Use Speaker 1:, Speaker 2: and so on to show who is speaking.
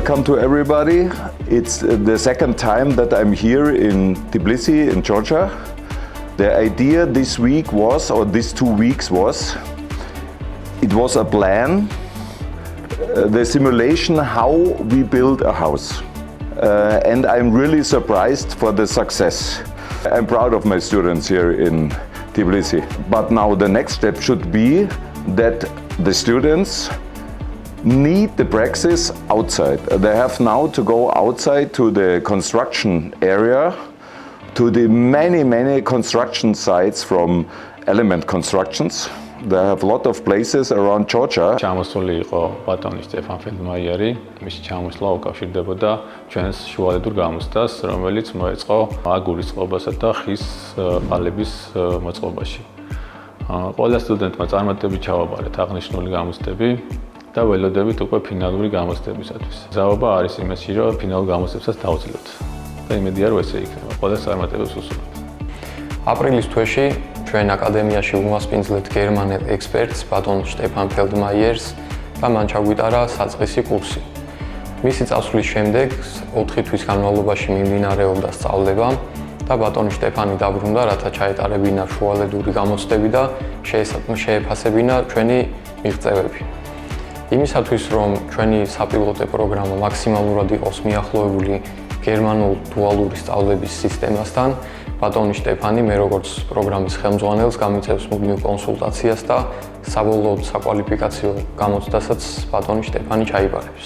Speaker 1: Welcome to everybody. It's the second time that I'm here in Tbilisi, in Georgia. The idea this week was, or these 2 weeks was, it was a plan, the simulation how we build a house. And I'm really surprised for the success. I'm proud of my students here in Tbilisi. But now the next step should be that the students need the praxis outside. They have now to go outside to the construction area, to the many construction sites from Element Constructions. They have a lot of places around Georgia.
Speaker 2: ჩამოსული იყო ბატონი სტეფან ფელდმაიერი, მისი ჩამოსვლა უკავშირდებოდა ჩვენს შუალედურ გამოცდას, რომელიც მოეწყო აგურის წყობასა და ხის ყალების მოწყობაში. ყველა სტუდენტმა წარმატებით ჩავაბარეთ აღნიშნული გამოცდები და ველოდებით უკვე ფინალური გამოცდებისათვის. ზაობა არის იმაში, რომ ფინალურ გამოცდებსაც დავძლოთ. და იმედია, რომ ესე იქნება. ყველა წარმატებას უსურვებ.
Speaker 3: აპრილის თვეში ჩვენ აკადემიაში უმასპინძლეთ გერმანელ ექსპერტს ბატონ სტეფან ფელდმაიერს და მან ჩაგვიტარა საწყისი კურსი. მისი წასვლის შემდეგ 4 თვის განმავლობაში მიმდინარეობდა სწავლება და ბატონი სტეფანი დაბრუნდა, რათა ჩაეტარებინა შუალედური გამოცდები და შეეფასებინა ჩვენი მიღწევები. იმისათვის, რომ ჩვენი საპილოტე პროგრამა მაქსიმალურად იყოს მიახლოებული გერმანულ დუალური სწავლების სისტემასთან, ბატონი სტეფანი მე როგორც პროგრამის ხელმძღვანელს გამიწევს მუდმივ კონსულტაციას და საბოლოოდ საკვალიფიკაციო გამოცდასაც ბატონი სტეფანი ჩაიბარებს.